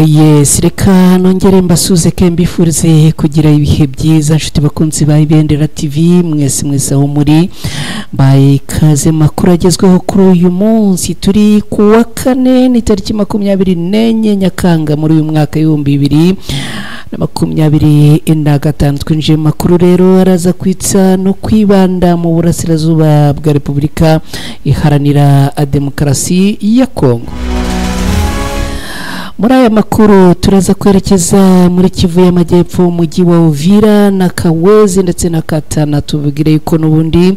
Yes, reka nongere mbasuze ke mbifurize kugira ibihe byiza nshuti bakunzi ba Ibendera TV mwese aho muri baye kaze makuru agezweho kuri uyu munsi turi ku wa kane ni tariki 24 Nyakanga muri uyu mwaka w'2025 twinjiye makuru rero araza kwitsa no kwibanda mu burasirazuba bwa Repubulika Iharanira Demokarasi ya Kongo. Muri aya makuru turaza kwerekeza muri Kivu y'Amajyepfo umujyi wa Uvira na Kawezi ndetse na Katana tubigire yuko nubundi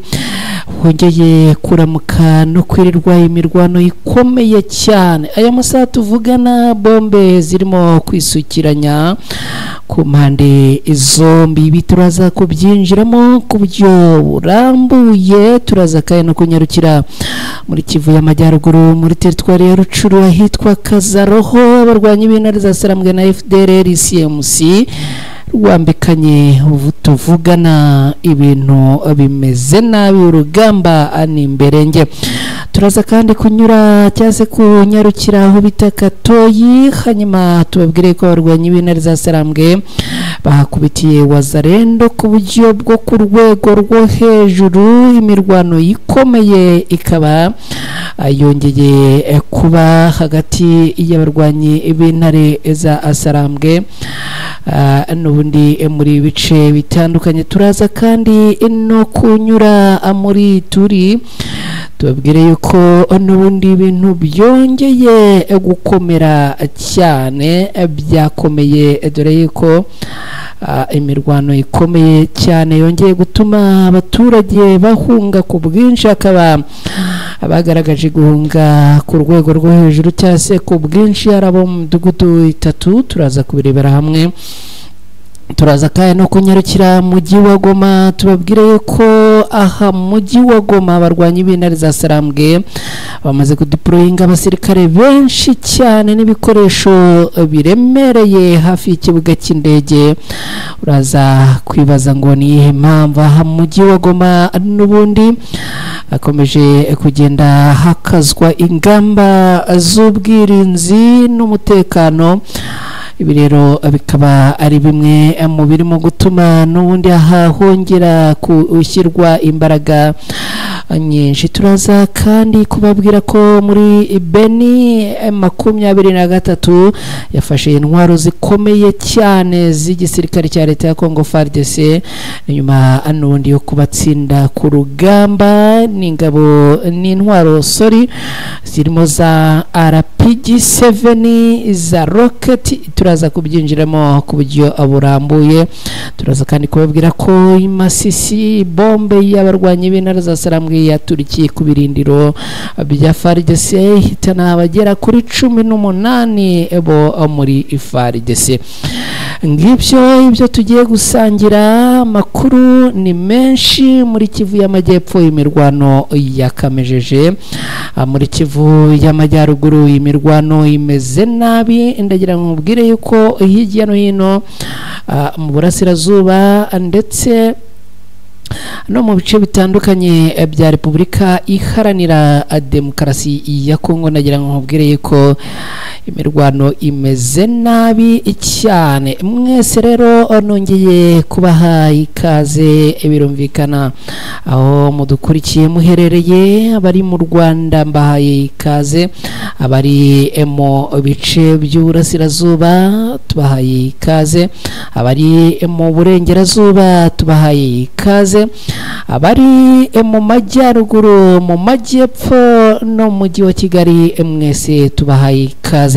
hongeye kuramuka no kwirirwa imirwano ikomeye cyane. Aya masaha tuvugana bombe zirimo kwisukiranya ku mpande zombi bituraza kubyinjiramo ku buryo burambuye. Turaza kandi no kunyarukira muri Kivu y'Amajyaruguru muri teritwari ya Rucuru ahitwa Kazaroho abarwanyi b'intare za Sarambwe na FDLR CMC rwambikanye tuvugana ibintu bimeze nabi urugamba ani imberenge. Turaza kandi kunyura cyase kunyarukira aho bitaka Toyi hanyuma tubabwire ko abarwanyi b'intare za Sarambwe bahakubitiye Wazarendo ku buryo bwo ku rwego rwo hejuru. Imirwano ikomeye ikaba yongeye kuba hagati y'abarwanyi b'intare za Sarambwe n'ubundi muri bice bitandukanye. Turaza kandi no kunyura muri Turi tubabwire yuko n'ubundi ibintu byongeye gukomera cyane byakomeye dore yuko imirwano ikomeye cyane yongeye gutuma abaturage bahunga ku bwinshi akaba abagaragaje guhunga ku rwego rwo hejuru cyase ku bwinshi arabo mu midugudu 3 turaza kubirebera hamwe. Turaza kandi no kunyarukira mujyi wa Goma tubabwire yuko aha mujyi wa Goma abarwanyi b'intare za Sarambwe bamaze kudeployinga abasirikare benshi cyane n'ibikoresho biremereye hafi y'ikibuga cy'indege. Uraza kwibaza ngo ni impamvu aha mujyi wa Goma n'ubundi akomeje kugenda hakazwa ingamba z'ubwirinzi n'umutekano. Ibi rero bikaba ari bimwe mu birimo gutuma n'ubundi hongera gushyirwa imbaraga nyinshi. Turaza kandi kubabwira ko muri Beni 23 yafashe intwaro zikomeye cyane z'igisirikare cya leta ya Congo FARDC nyuma n'ubundi yo kubatsinda ku rugamba n'ingabo n'intwaro zirimo za RPG7 za rocket. Turaza kubyinjiramo ku buryo burambuye. Turaza kandi kubabwira ko Masisi bombe y'abarwanyi b'intare za Sarambwe yaturikiye ku birindiro bya FARDC hitana abagera kuri 18 bo muri FARDC. Ibyo tugiye gusangira makuru ni menshi muri Kivu y'Amajyepfo imirwano yakamejeje. Muri Kivu y'Amajyaruguru imirwano imeze nabi ndagira ngo mubwire yuko hirya no hino mu burasirazuba ndetse no mu bice bitandukanye bya Repubulika Iharanira Demokarasi ya Kongo nagira ngo mubwire yuko imirwano imeze nabi cyane. Mwese rero nongeye kubaha ikaze birumvikana aho mudukurikiye muherereye. Abari mu Rwanda mbahaye ikaze, abari mu bice by'uburasirazuba tubahaye ikaze, abari mu burengerazuba tubahaye ikaze, abari mu majyaruguru mu majyepfo no mu mujyi wa Kigali mwese tubahaye ikaze.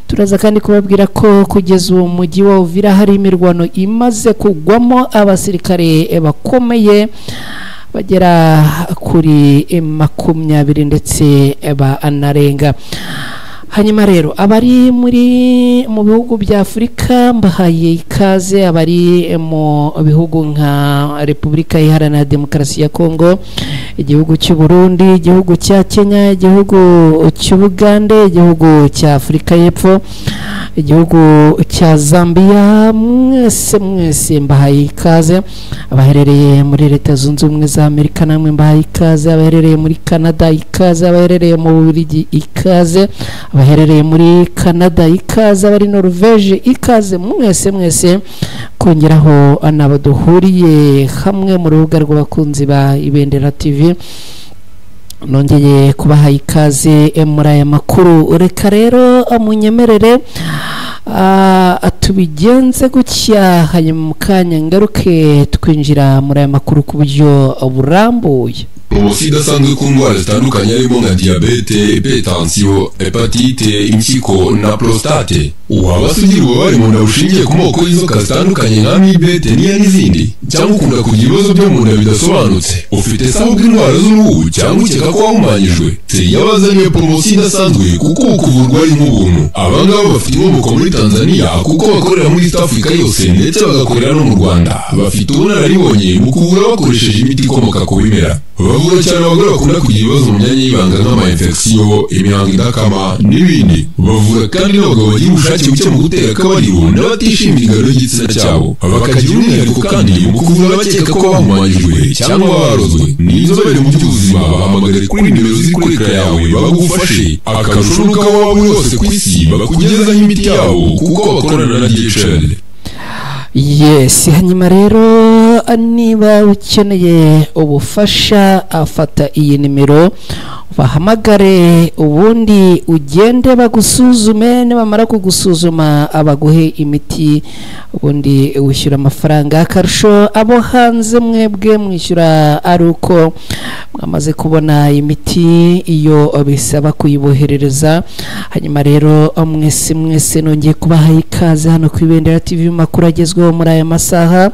Turaza kandi kubabwira ko kugeza uwo mujyi wa Uvira hari imirwano imaze kugwamo abasirikare bakomeye bagera kuri 20 ndetse banarenga. Hanyuma rero abari mu bihugu bya Afurika mbahaye ikaze, abari mu bihugu nka Repubulika Iharanira Demokarasi ya Kongo, igihugu cy'u Burundi, igihugu cya Kenya, igihugu cy'u Bugande, igihugu cya Afurika y'Epfo, igihugu cya Zambia mwese mbahaye ikaze abaherereye muri leta zunze ubumwe za Amerika namwe mbahaye ikaze abaherereye muri Canada ikaze abaherereye mu Bubiligi ikaze abaherereye muri Canada ikaze abari Norvege ikaze mwese kongeraho anabaduhuriye hamwe mu rubuga rw'abakunzi ba Ibendera TV nongeye kubaha ikaze muri aya makuru reka rero munyemerere tubigenze gutya hanyuma mu kanya ngaruke twinjira muri aya makuru ku buryo burambuye Promosi idasanzwe ku ndwara zitandukanye harimo nka diyabete, hypertension, hepatite, impyiko na prostate. Waba ugira ububabare mu nda bushingiye ku moko y'inzoka zitandukanye nka amibe, teniya n'izindi, cyangwa ukunda kugira ibibazo byo mu nda bidasobanutse, ufite se ahubwo indwara z'uruhu cyangwa ukeka ko wahumanyijwe, yabazaniye promosi idasanzwe kuko kuvurwa ari nk'ubuntu. Abangaba bafite inkomoko muri Tanzania kuko bakorera muri East Africa yose ndetse bagakorera no mu Rwanda. Bafite ubunararibonye mu kuvura bakoresheje imiti ikomoka ku bimera. Bavura cyane abagore bakunda kugira ibibazo mu myanya y'ibanga nk'ama-infection, imihango idakama n'ibindi. Bavura kandi n'abagabo bagira ubushake buke mu gutera akabariro n'abatishimira ingano y'igitsina cyabo. Bakagira umwihariko kandi mu kuvura abakeka ko bahumanyijwe cyangwa barozwe. Ni inzobere mu by'ubuzima bahamagare kuri nimero ziri kuri ekara yawe bagufashe. Akarusho nuko aho waba uri hose ku isi bakugezaho imiti yabo kuko bakorana na DHL. Yes, hanyuma rero niba ukeneye ubufasha afata iyi nimero bahamagare ubundi ugende bagusuzume nibamara kugusuzuma abaguhe imiti ubundi wishyura amafaranga akarusho abo hanze mwebwe mwishyura ari uko mwamaze kubona imiti iyo bisaba kuyiboherereza hanyuma rero mwese nongeye kubaha ikaze hano ku Ibendera TV makuru agezweho muri aya masaha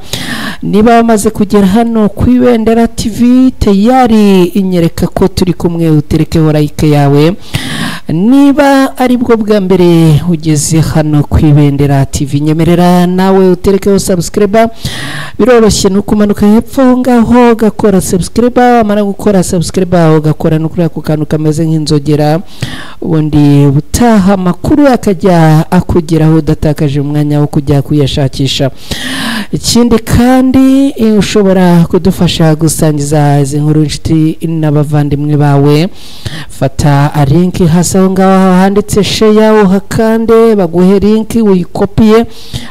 niba bamaze kugera hano ku Ibendera TV tayari inyereka ko turi kumwe uterekeho like yawe niba ari bwo bwa mbere ugeze hano ku Ibendera TV nyemerera nawe uterekeho subscribe biroroshye nuko umanuka hepfo ngaho gakora subscribe amara gukora subscribe ugakora no kuri ako kantu kameze nk'inzogera ubundi butaha makuru akajya akugeraho udatakaje umwanya wo kujya kuyashakisha ikindi kandi ushobora kudufasha gusangiza izi nkuru inshuti n'abavandimwe bawe fata link hasi aho ngaho handitse share uhakande baguhe link uyikopiye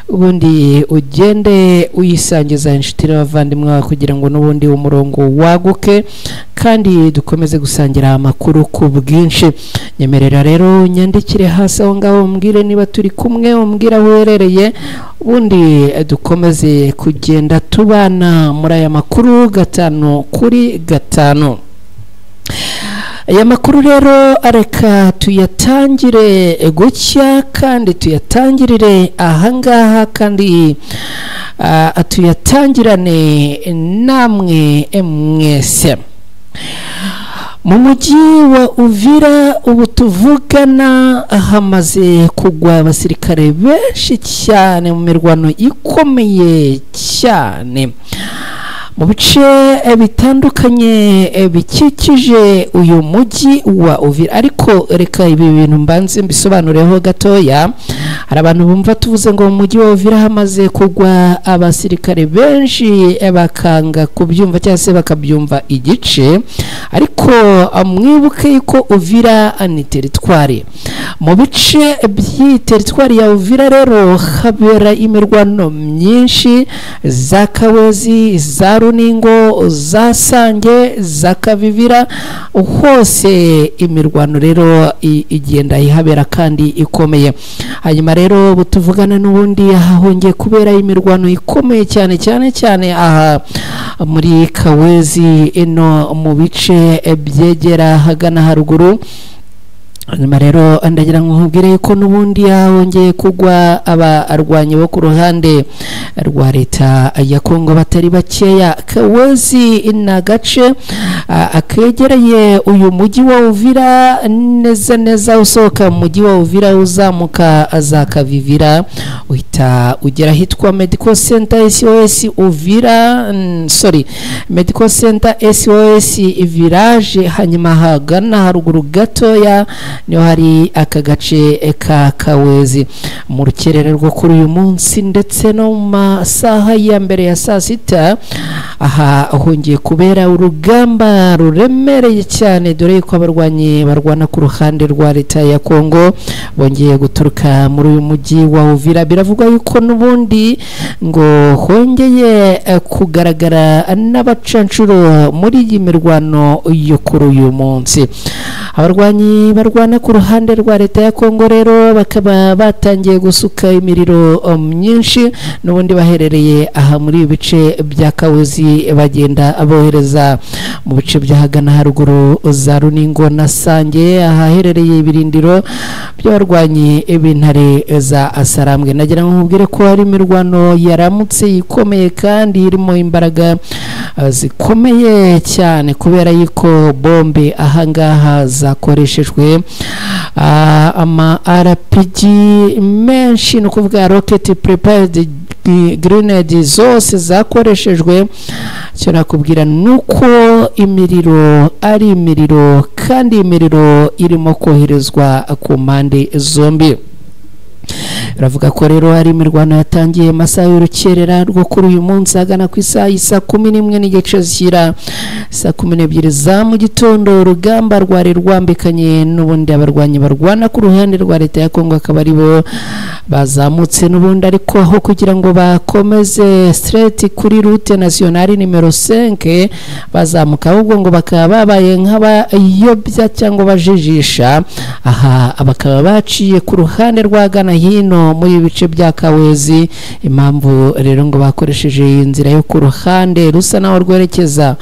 ubundi ugende uyisangiza inshuti n'abavandimwe bawe kugira ngo n'ubundi umurongo waguke kandi dukomeze gusangira amakuru ku bwinshi nyemerera rero nyandikire hasi aho ngaho umbwire niba turi kumwe umbwira aho uherereye ubundi dukomeze kugenda tubana muri aya makuru 5 kuri 5 aya makuru rero areka tuyatangire gutya kandi tuyatangirire ahangaha kandi tuyatangirane namwe mwese mu mujyi wa Uvira ubu tuvugana hamaze kugwa abasirikare benshi cyane mu mirwano ikomeye cyane mu bice bitandukanye bikikije uyu mujyi wa Uvira ariko reka ibi bintu mbanze mbisobanureho gatoya hari abantu bumva tuvuze ngo mu mujyi wa Uvira hamaze kugwa abasirikare benshi bakanga kubyumva cyangwa se bakabyumva igice ariko mwibuke yuko Uvira ni teritwari mu bice by'iteritwari ya Uvira rero habera imirwano myinshi za Kawezi za Runingo za Sange za Kavivira hose imirwano rero igenda ihabera kandi ikomeye hanyuma rero butuvugana n'ubundi hahongeye kubera imirwano ikomeye cyane aha muri Kawezi ino mu bice byegera hagana haruguru hanyuma rero ndagira ngo nkubwire ko n'ubundi yahongeye kugwa abarwanyi bo ku ruhande rwa leta ya Kongo batari bakeya Kawezi na gace akegereye uyu mujyi wa Uvira neza usohoka mu mujyi wa Uvira uzamuka za Kavivira uhita ugera hitwa Medical Center SOS Uvira Medical Center SOS Village hanyuma hagana haruguru gatoya niho hari aka gace ka Kawezi mu rukerera rwo kuri uyu munsi ndetse no mu masaha ya mbere ya saa sita aha hongeye kubera urugamba ruremereye cyane dore ko abarwanyi barwana ku ruhande rwa leta ya Kongo bongeye guturuka muri uyu mujyi wa Uvira. Biravugwa yuko n'ubundi ngo hongeye kugaragara n'abacancuro muri iyi mirwano yo kuri uyu munsi. Abarwanyi barwana ku ruhande rwa leta ya Kongo rero bakaba batangiye gusuka imiriro myinshi n'ubundi baherereye aha muri ibice bya Kawezi bagenda abohereza mu bice byahagana haruguru za Runingo na Sange ahaherereye ibirindiro by'abarwanyi b'intare za Asarambwe. Nagira ngo nkubwire ko hari imirwano yaramutse ikomeye kandi irimo imbaraga zikomeye cyane kubera yuko bombe ahangaha zakoreshejwe ama RPG menshi no kuvuga rocket prepared grenade zose zakoreshejwe. Cyo nakubwira nuko imiriro ari imiriro kandi imiriro irimo koherezwa ku mpande zombi. Ravuga ko rero hari imirwano yatangiye masaha y'urukerera rwo kuri uyu munsi agana ku isaha 11 n'igice zishyira saa 12 za mu gitondo. Urugamba rwari rwambikanye n'ubundi abarwanyi barwana ku ruhande rwa leta ya Kongo akaba ari bo bazamutse n'ubundi ariko aho kugira ngo bakomeze straight kuri route nationale numero 5 bazamuka ahubwo ngo bakaba babaye nk'abayobya cyangwa bajijisha aha abakaba baciye ku ruhande rwa gana hino muri ibice bya Kawezi. Impamvu rero ngo bakoresheje inzira yo ku ruhande rusa naho rwerekeza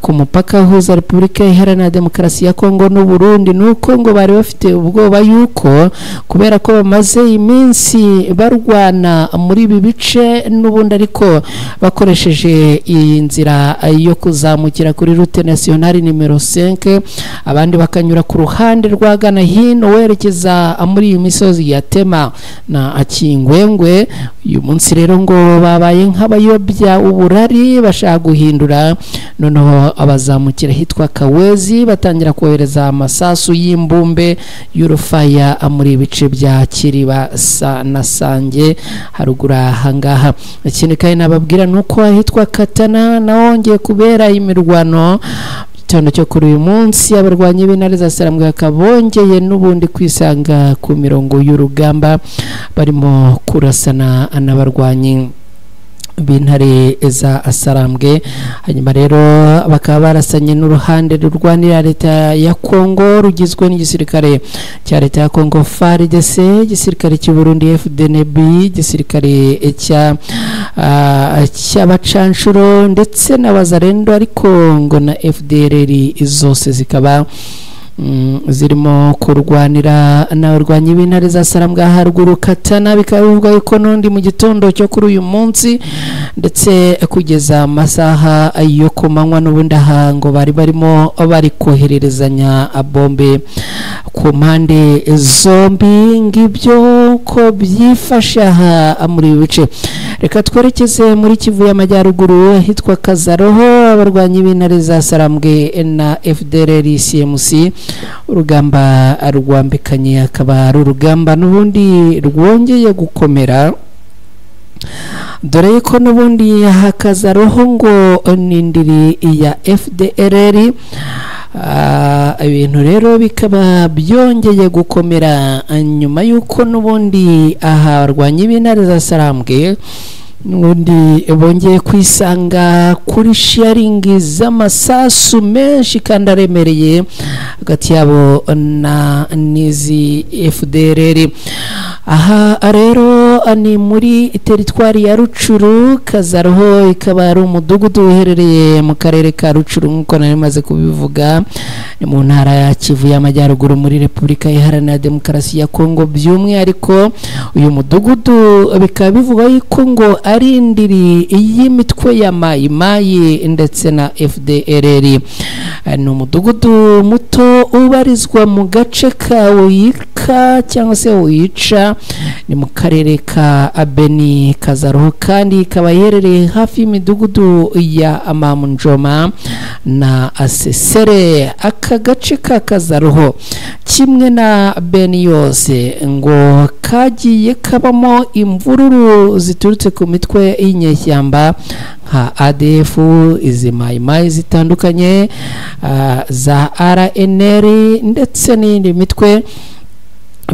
ku mupaka uhuza Repubulika Iharanira Demokarasi ya Kongo n'u Burundi nuko ngo bari bafite ubwoba yuko kubera ko bamaze iminsi barwana muri ibi bice n'ubundi ariko bakoresheje iyi nzira yo kuzamukira kuri route nationale numero 5 abandi bakanyura ku ruhande rwa gana hino werekeza muri iyi misozi ya Tema na Akingwengwe. Uyu munsi rero ngo babaye nk'abayobya uburari bashaka guhindura noneho abazamukira hitwa Kawezi batangira kohereza amasasu y'imbumbe y'urufaya muri ibice bya Kiriba na Sange haruguru ahangaha. Ikindi kandi nababwira nuko hitwa Katana nawongeye kubera imirwano cyane cyo kuri uyu munsi. Abarwanyi b'intare za Asarambwe bakabongeye n'ubundi kwisanga ku mirongo y'urugamba barimo kurasana n'abarwanyi b'intare za Asarambwe. Hanyuma rero bakaba barasanye n'uruhande rurwanira leta ya Kongo rugizwe n'igisirikare cya leta ya Kongo FARDC, igisirikare cy'u Burundi FDNB, igisirikare cy'abacanshuro ndetse n'abazarendo ariko ngo na FDLR zose zikaba zirimo kurwanira n'abarwanyi b'intare za Asarambwe haruguru Katana. Bikaba bivuga yuko n'undi mu gitondo cyo kuri uyu munsi ndetse kugeza amasaha yo ku manywa n'ubundi aha ngo barimo bari kohererezanya bombe ku mpande zombi. Ngibyo ko byifashe aha muri bice. Reka twerekeze muri Kivu y'Amajyaruguru hitwa Kazaroho abarwanyi b'intare za Asarambwe na FDLR CMC. Urugamba rwambikanye akaba ari urugamba n'ubundi rwongeye gukomera dore ko n'ubundi hakaza roho ngo nindiri ya FDLR. Ibintu rero bikaba byongeye gukomera nyuma yuko n'ubundi aha abarwanyi b'intare za Asarambwe n'ubundi bongeye kwisanga kuri sharing z'amasasu menshi kandi aremereye hagati yabo na nizi FDLR. Aha rero ni muri teritwari ya Rucuru. Kazaroho ikaba ari umudugudu uherereye mu karere ka Rucuru nk'uko nari maze kubivuga ni mu ntara ya Kivu y'Amajyaruguru muri Repubulika Iharanira Demokarasi ya Kongo. By'umwihariko uyu mudugudu bikaba bivuga yuko ngo ari indiri y'imitwe ya Mayimayi ndetse na FDLR. Ni umudugudu muto ubarizwa mu gace ka wica cyangwa se wica ni mu karere ka Beni Kazaroho kandi ikaba yerereye hafi y'imidugudu ya Amamunjoma na Asesere. Aka gace ka Kazaroho kimwe na Beni yose ngo kagiye kabamo imvururu ziturutse ku mitwe y'inyeshyamba nka ADF, izi mayimayi zitandukanye, za RNL ndetse n'indi mitwe,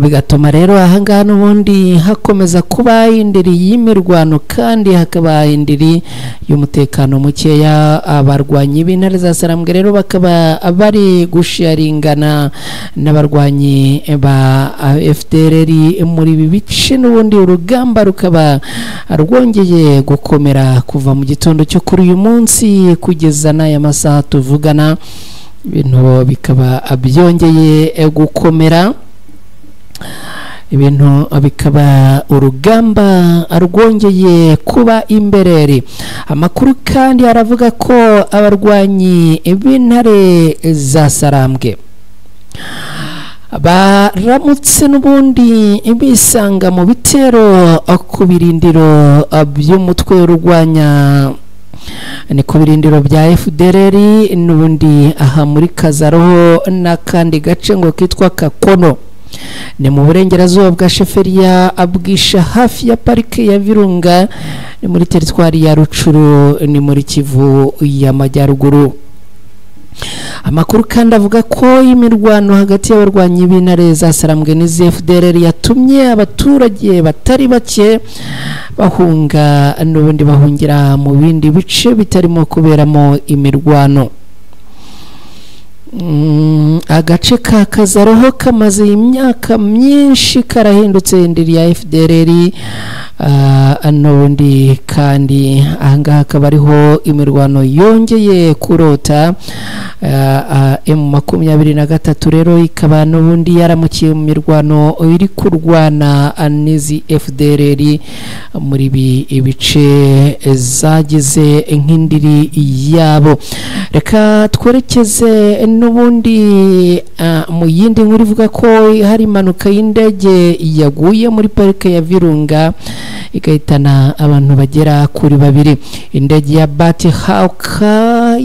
bigatuma rero ahangaha n'ubundi hakomeza kuba indiri y'imirwano kandi hakaba indiri y'umutekano mukeya. Abarwanyi b'intare za Sarambwe rero bakaba bari gusharingana n'abarwanyi ba FDLR muri ibi bice, n'ubundi urugamba rukaba rwongeye gukomera kuva mu gitondo cyo kuri uyu munsi kugeza n'aya masaha tuvugana, ibintu bikaba byongeye gukomera, ibintu bikaba urugamba rwongeye kuba imbereri. Amakuru kandi aravuga ko abarwanyi b'intare za Sarambwe baramutse n'ubundi bisanga mu bitero ku birindiro by'umutwe urwanya, ni ku birindiro bya FDLR n'ubundi aha muri Kazaroho n'akandi gace ngo kitwa Kakono, ni mu burengerazuba bwa Sheferiya abwisha hafi ya parike ya Virunga, ni muri teritwari ya Rucuru, ni muri Kivu y'Amajyaruguru. Amakuru kandi avuga ko imirwano hagati y'abarwanyi b'intare za Sarambwe n'izi FDLR yatumye abaturage batari bake bahunga, n'ubundi bahungira mu bindi bice bitarimo kuberamo imirwano. Agace ka Kazaroho kamaze imyaka myinshi karahindutse indiri ya FDLR, n'ubundi kandi ahangaha akaba ariho imirwano yongeye kurota. M23 rero ikaba n'ubundi yaramukiye mu mirwano iri kurwana n'izi FDLR muri ibice zagize nk'indiri yabo. Reka twerekeze n'ubundi mu yindi nkuru ivuga ko hari impanuka y'indege yaguye muri parike ya Virunga igahitana abantu bagera kuri 2. Indege ya Bati Hawka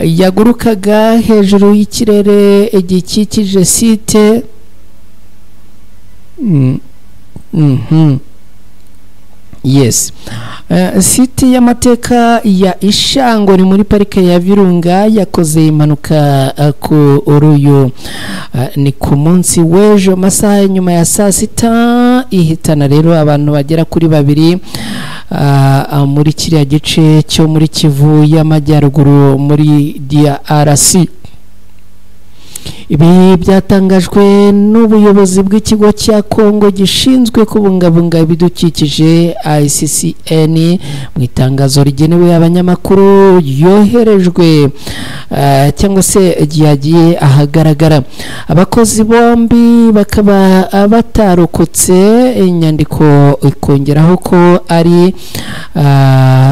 yagurukaga hejuru y'ikirere gikikije site site y'amateka ya Ishango ni muri parike ya Virunga yakoze impanuka ku uruyu ni ku munsi w'ejo masaha nyuma ya saa sita, ihitana rero abantu bagera kuri 2 muri kiriya gice cyo muri Kivu y'Amajyaruguru muri DRC. Ibi byatangajwe n'ubuyobozi bw'ikigo cya Kongo gishinzwe kubungabunga ibidukikije ICCN mu itangazo rigenewe abanyamakuru yoherejwe cyangwa se yagiye ahagaragara. Abakozi bombi bakaba batarokotse, inyandiko ikongeraho ko ari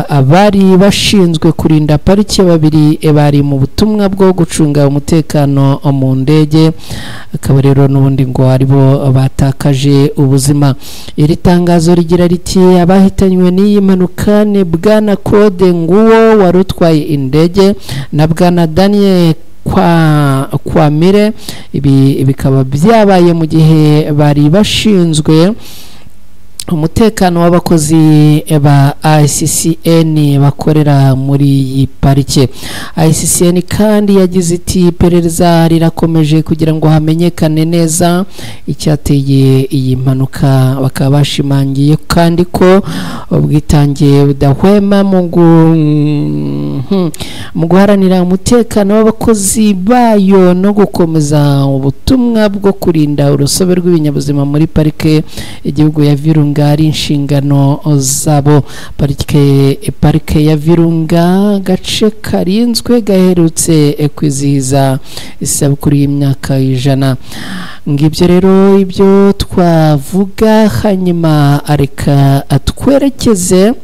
abari bashinzwe kurinda parike 2 bari mu butumwa bwo gucunga umutekano mu ndege, akaba rero n'ubundi ngo aribo batakaje ubuzima. Iri tangazo rigira riti abahitanywe n'iyi mpanuka ni Bwana Claude Nguwo wari utwaye indege na Bwana Daniel Kwamire. Ibi bikaba byabaye mu gihe bari bashinzwe umutekano w'abakozi ba ICCN bakorera muri iyi parike. ICCN kandi yagize iti iperereza rirakomeje kugira ngo hamenyekane neza icyateye iyi mpanuka. Bakaba bashimangiye kandi ko ubwitange budahwema mu guharanira umutekano w'abakozi bayo no gukomeza ubutumwa bwo kurinda urusobe rw'ibinyabuzima muri parike igihugu ya Virunga ari inshingano zabo. Parike ya Virunga gace karinzwe gaherutse kwizihiza isabukuru y'imyaka 100. Ngibyo rero ibyo twavuga, hanyuma areka atwerekeze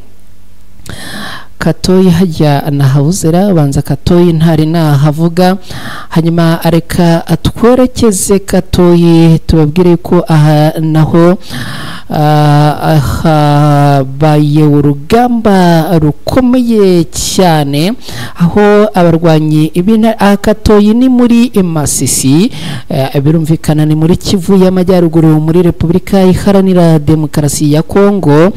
Katoyi hajya nahabuzera banza Katoyi ntari nahavuga hanyuma areka atwerekeze Katoyi tubabwire ko aha naho baye urugamba rukomeye cyane aho abarwanyi ibina Katoyi ni muri Masisi birumvikana ni muri Kivu y'Amajyaruguru muri Repubulika Iharanira Demokarasi ya Kongo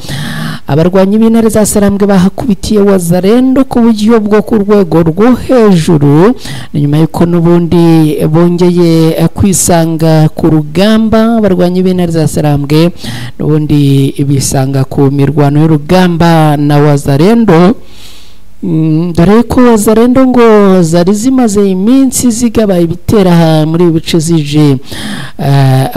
abarwanyi b'intare za Sarambwe bahakubitiye Wazalendo ku buryo bwo ku rwego rwo hejuru nyuma y'uko n'ubundi bongeye kwisanga ku rugamba abarwanyi b'intare za Sarambwe n'ubundi bisanga ku mirwano y'urugamba na Wazalendo dore ko Wazalendo ngo zari zimaze iminsi zigaba ibitera muri bice zije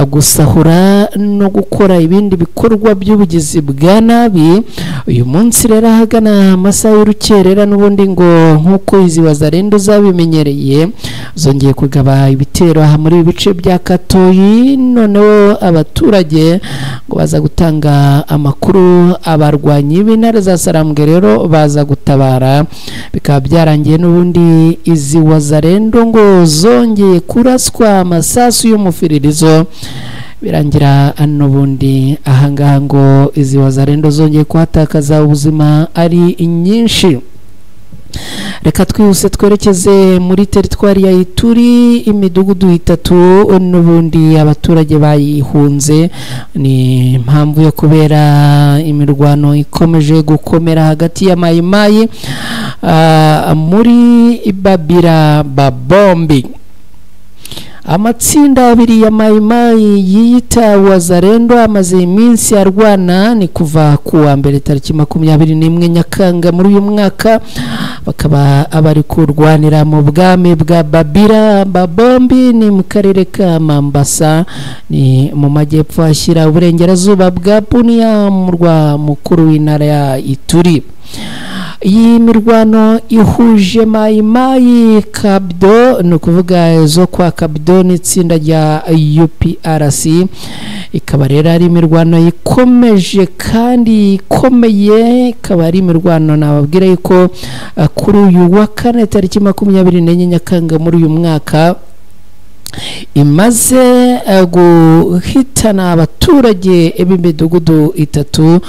gusahura no gukora ibindi bikorwa by'ubugizi bwa nabi uyu munsi rero hagana amasaha y'urukerera n'ubundi ngo nkuko izi Wazalendo zabimenyereye zongeye kugaba ibitero muri bice bya Katoyi noneho abaturage ngo baza gutanga amakuru abarwanyi b'intare za Sarambwe rero baza gutabara bikaba byarangiye n'ubundi izi Wazalendo ngo zongeye kuraswa amasasu y'umufiririzo birangira n'ubundi ahangaha ngo izi Wazalendo zongeye kuhatakaza ubuzima ari nyinshi reka twihuse twerekeze muri teritwari ya Ituri imidugudu itatu n'ubundi abaturage bayihunze ni impamvu yo kubera imirwano ikomeje gukomera hagati ya Mayimayi muri Babira Babombi amatsinda abiri ya Mayimayi yiyita Wazalendo amaze iminsi arwana ni kuva ku wa mbere tariki 21 Nyakanga muri uyu mwaka bakaba abari kurwanira mu bwami bwa Babira Babombi ni mu karere ka Mambasa ni mu majyepfo ashyira uburengerazuba bwa Bunia mu murwa mukuru w'intara ya Ituri iyi mirwano ihuje Mayimayi Kabdo no kuvuga zo kwa Kabdo n'itsinda rya UPRC ikaba rero ari imirwano ikomeje kandi ikomeye ikaba ari imirwano nababwira yuko kuri uyu wa kane tariki 24 Nyakanga muri uyu mwaka imaze guhitana abaturage b'imidugudu itatu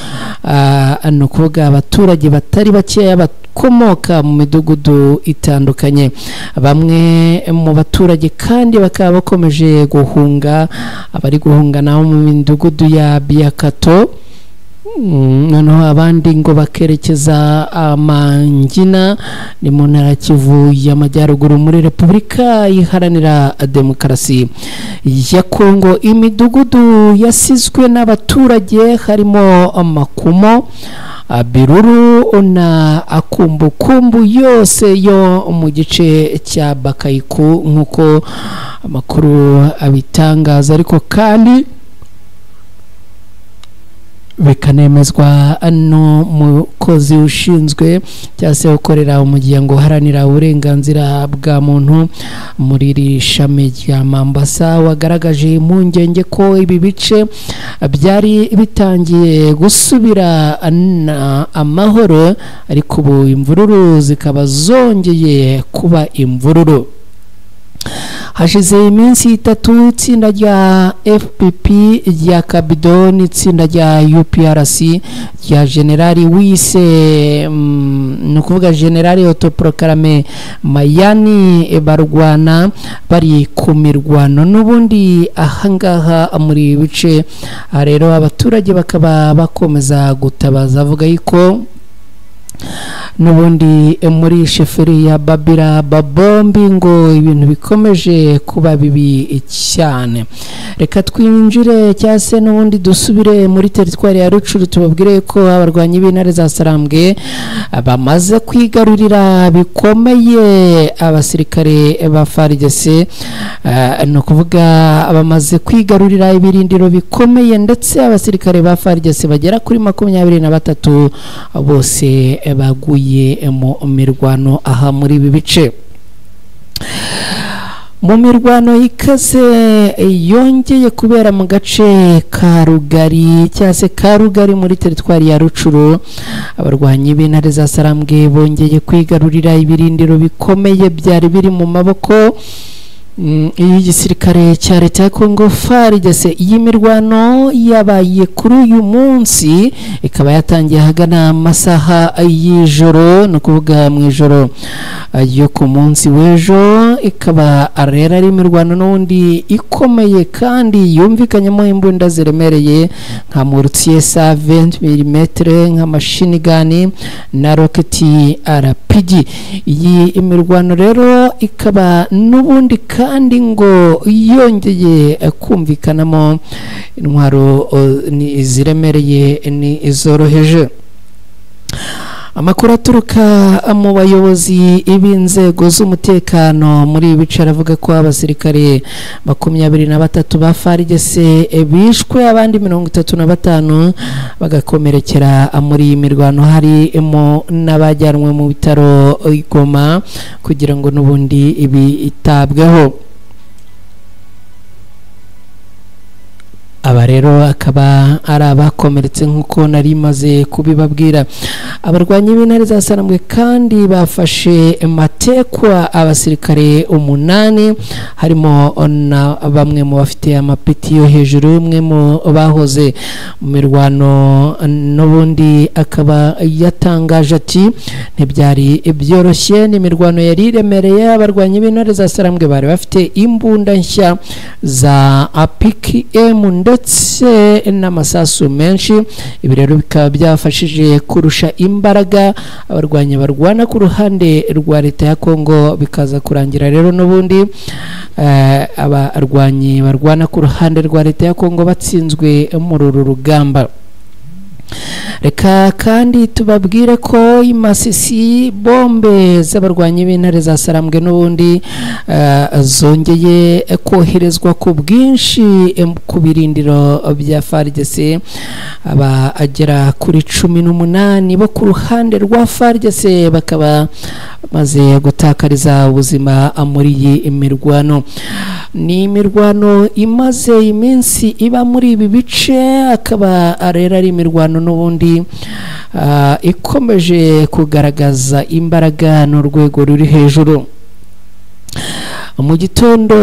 no kuvuga abaturage batari bakeya bakomoka mu midugudu itandukanye bamwe mu baturage kandi bakaba bakomeje guhunga abari guhunga nabo mu midugudu ya Biakato noneho abandi ngo bakerekeza Amangina ni mu ntara Kivu y'Amajyaruguru muri Repubulika Iharanira Demokarasi ya Kongo imidugudu yasizwe n'abaturage harimo Makumo Biruru na Akumbukumbu yose yo mu gice cya Bakayiku nkuko amakuru abitangaza ariko kandi bikanemezwa n'umukozi ushinzwe cyase ukorera umuryango uharanira uburenganzira bwa muntu muri iri shami rya Mambasa wagaragaje impungenge ko ibi bice byari bitangiye gusubira amahoro ariko ubu imvururu zikaba zongeye kuba imvururu hashize iminsi itatu itsinda rya FPP rya Kabdo n'itsinda rya UPRC rya Generali Wise no kuvuga Generali Autoproclamé Mayani barwana bari ku mirwano n'ubundi ahangaha muri bice rero abaturage bakaba bakomeza gutabaza avuga yuko n'ubundi muri sheferi ya Babira Babombi ngo ibintu bikomeje kuba bibi cyane reka twinjire cyase n'ubundi dusubire muri teritwari ya Rucuru tubabwire ko abarwanyi b'intare za Sarambwe bamaze kwigarurira bikomeye abasirikare ba FARDC no kuvuga bamaze kwigarurira ibirindiro bikomeye ndetse abasirikare ba FARDC bagera kuri 23 bose baguye mu mirwano aha muri ibi bice mu mirwano ikaze yongeye kubera mu gace ka Rugari cyase ka Rugari muri teritwari ya Rucuru, abarwanyi b'intare za Sarambwe bongeye kwigarurira ibirindiro bikomeye byari biri mu maboko igisirikare cya leta ya Kongo FARDC. Iyi mirwano yabaye kuri uyu munsi ikaba yatangiye hagana amasaha y'ijoro, no kuvuga mu ijoro yo ku munsi w'ejo, ikaba arera ari imirwano n'undi ikomeye kandi yumvikanyemo imbunda ziremereye nka mortier sa 20 mm, nka machine gun na rocket RPG. Iyi imirwano rero ikaba n'ubundi kandi ngo yongeye kumvikanamo intwaro ni ziremereye ni izoroheje. Amakuru aturuka mu bayobozi b'inzego z'umutekano muri ibice aravuga ko abasirikare 23 ba FARDC bishwe, abandi 35 bagakomerekera muri imirwano, harimo n'abajyanwe mu bitaro Goma kugira ngo n'ubundi bitabweho. Aba rero akaba ari abakomeretse nk'uko nari maze kubibabwira. Abarwanyi b'intare za Sarambwe kandi bafashe matekwa abasirikare 8, harimo na bamwe mu bafite amapeti yo hejuru, umwe mu bahoze mu mirwano n'ubundi akaba yatangaje ati ntibyari byoroshye, ni mirwano yari iremereye. Abarwanyi b'intare za Sarambwe bari bafite imbunda nshya za APKM ndetse n'amasasu menshi. Ibi rero bikaba byafashije kurusha imbaraga abarwanyi barwana ku ruhande rwa leta ya Kongo, bikaza kurangira rero n'ubundi abarwanyi barwana ku ruhande rwa leta ya Kongo batsinzwe muri uru rugamba. Reka kandi tubabwire ko imasisi bombe z'abarwanyi b'intare za Sarambwe n'ubundi zongeye koherezwa ku bwinshi ku birindiro bya FARDC. Abagera kuri 18 bo ku ruhande rwa FARDC bakaba maze gutakariza ubuzima muri iyi mirwano. Ni imirwano imaze iminsi iba muri ibi bice, akaba arera ari imirwano n'ubundi ikomeje kugaragaza imbaraga n'urwego ruri hejuru. Mu gitondo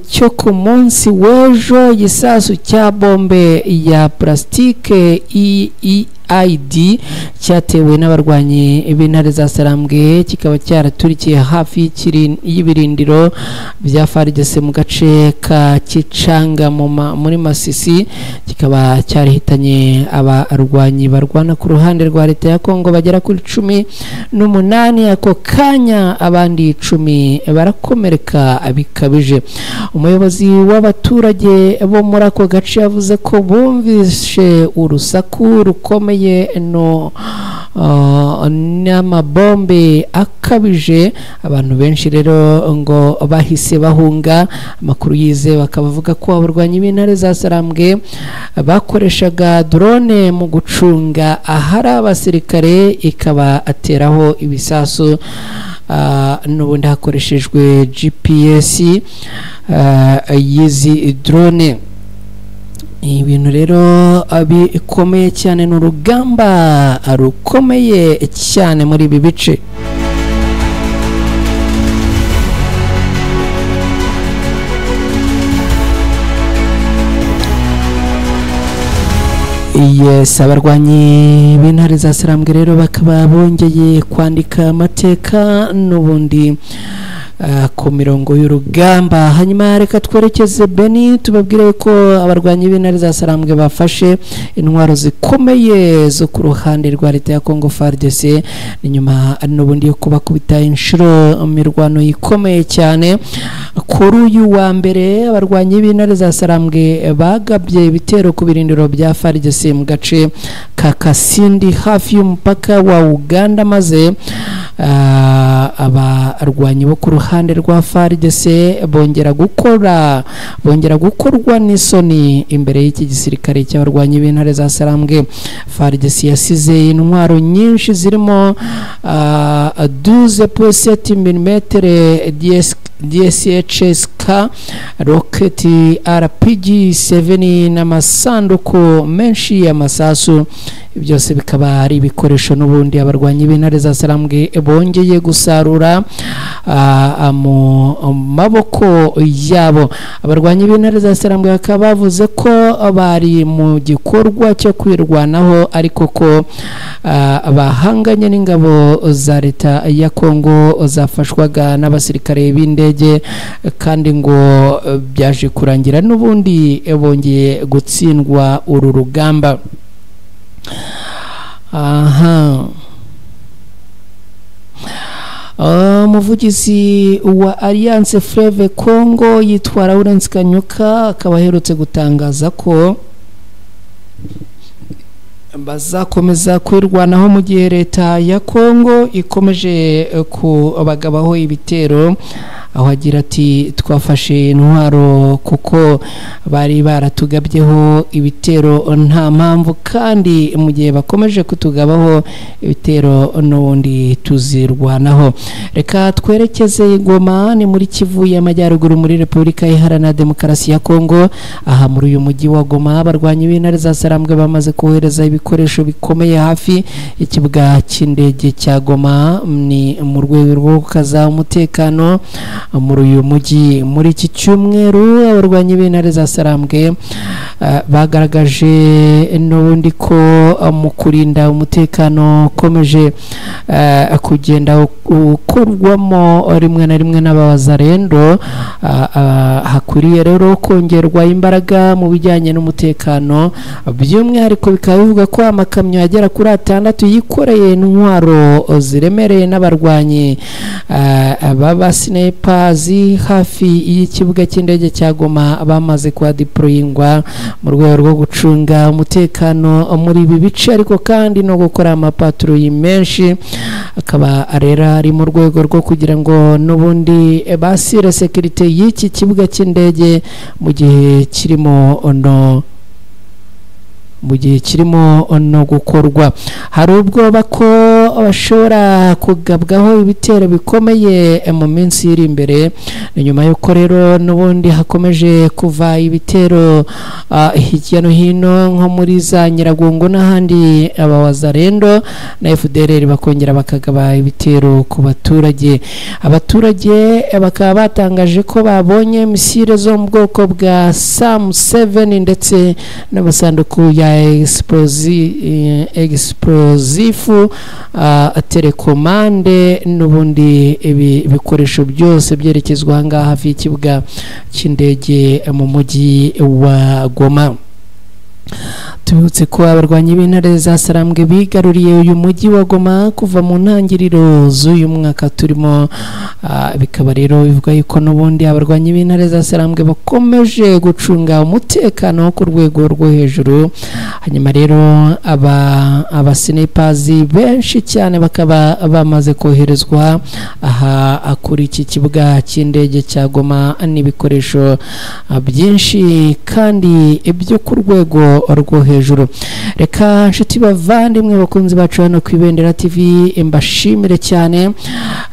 cyo ku munsi w'ejo, igisasu cya bombe ya plastike ID cyatewe n'abarwanyi b'intare za Sarambwe kikaba cyaraturikiye hafi y'ibirindiro bya FARDC mu gace ka Kicanga muri Masisi, kikaba cyarihitanye abarwanyi barwana ku ruhande rwa leta ya Kongo bagera kuri 18. Ako kanya abandi 10 barakomereka bikabije. Umuyobozi w'abaturage bo muri ako gace yavuze ko bumvishe urusaku rukomeye no n'amabombe akabije. Abantu benshi rero ngo bahise bahunga. Amakuru yize bakavuga ko abarwanyi b'intare za Sarambwe bakoreshaga drone mu gucunga ahari abasirikare, ikaba ateraho ibisasu n'ubundi hakoreshejwe GPS yizi drone. Ibintu rero bikomeye cyane, n'urugamba rukomeye cyane muri ibi bice. Yes, abarwanyi b'intare za Sarambwe rero bakaba bongeye kwandika amateka n'ubundi ku mirongo y'urugamba. Hanyuma reka twerekeze Beni tubabwire ko abarwanyi b'intare za Sarambwe bafashe intwaro zikomeye zo ku ruhande rwa leta ya Kongo FARDC, nyuma n'ubundi yo kubakubita inshuro mirwano ikomeye cyane. Kuri uyu wa mbere abarwanyi b'intare za Sarambwe bagabye ibitero ku birindiro bya FARDC mu gace ka Kasindi hafi y'umupaka wa Uganda, maze abarwanyi bo ku ruhande rwa FARDC bongera gukorwa n'isoni imbere y'iki gisirikare cy'abarwanyi b'intare za Sarambwe. FARDC yasize intwaro nyinshi zirimo 12.7 mm DSHSK rocket RPG 7 n'amasanduku menshi y'amasasu byose bikaba ari ibikoresho n'ubundi abarwanyi b'intare za Sarambwe bongeye gusarura mu maboko yabo. Abarwanyi b'intare za Sarambwe bakaba bavuze ko bari mu gikorwa cyo kwirwanaho ariko ko bahanganye n'ingabo za leta ya Kongo zafashwaga n'abasirikare b'indege kandi ngo byaje kurangira n'ubundi bongeye gutsindwa uru rugamba. Umuvugizi wa Alliance Fleuve Congo yitwa Lawrence Kanyuka akaba aherutse gutangaza ko bazakomeza kwirwanaho mu gihe leta ya Kongo ikomeje kubagabaho ibitero, aho agira ati twafashe intwaro kuko bari baratugabyeho ibitero nta mpamvu, kandi mu gihe bakomeje kutugabaho ibitero n'ubundi tuzirwanaho. Reka twerekeze Goma, ni muri Kivu y'Amajyaruguru muri Repubulika Iharanira Demokarasi ya Kongo. Aha muri uyu mujyi wa Goma abarwanyi b'intare za Sarambwe bamaze kohereza ibikoresho bikomeye hafi ikibuga cy'indege cya Goma, ni mu rwego rwo gukaza umutekano muri uyu mujyi. Muri iki cyumweru abarwanyi b'intare za Sarambwe bagaragaje n'ubundi ko mu kurinda umutekano ukomeje kugenda ukorwamo rimwe na rimwe n'abazarendo, hakwiriye rero kongerwa imbaraga mu bijyanye n'umutekano. By'umwihariko bikaba bivuga ko amakamyo agera kuri 6 yikoreye intwaro ziremereye n'abarwanyi baba snipers hafi y'ikibuga cy'indege cya Goma bamaze kwa deployingwa mu rwego rwo gucunga umutekano muri ibi bice, ariko kandi no gukora amapatrouille menshi. Akaba arera ari mu rwego rwo kugira ngo n'ubundi basire security y'iki kibuga cy'indege mu gihe kirimo no gukorwa. Hari ubwoba ko bashobora kugabwaho ibitero bikomeye mu minsi iri imbere, nyuma y'uko rero n'ubundi hakomeje kuva ibitero hirya no hino nko muri za Nyiragongo n'ahandi. Abawazarendo na FDLR bakongera bakagaba ibitero ku baturage. Abaturage bakaba batangaje ko babonye misile zo mu bwoko bwa SAM 7 ndetse n'abasanduku ya explosive telekomande n'ubundi ibikoresho byose byerekezwa ahangaha hafi y'ikibuga cy'indege mu mujyi wa Goma. Tubutse ko abarwanyi b'intare za Sarambwe bigaruriye uyu mujyi wa Goma kuva mu ntangiriro z'uyu mwaka turimo. Bikaba rero bivuga yuko n'ubundi abarwanyi b'intare za Sarambwe bakomeje gucunga umutekano ku rwego rwo hejuru. Hanyuma rero aba snipers benshi cyane bakaba bamaze koherezwa aha kuri iki kibuga cy'indege cya Goma n'ibikoresho byinshi kandi ibyo ku rwego rwo hejuru. Reka nshuti bavandimwe bakunzi bacu hano ku Ibendera TV mbashimire cyane,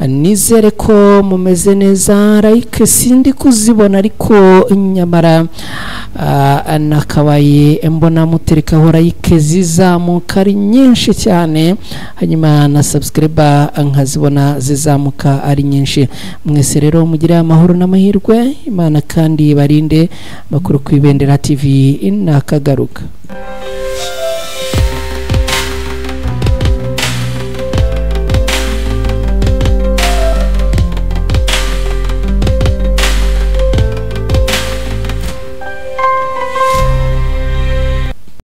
nizere ko mumeze neza. Like sindi kuzibona ariko nyamara nakabaye mbona muterekaho like zizamuka ari nyinshi cyane, hanyuma na subscriber nkazibona zizamuka ari nyinshi. Mwese rero mugire amahoro n'amahirwe, Imana kandi barinde. Makuru ku Ibendera TV nakagaruka.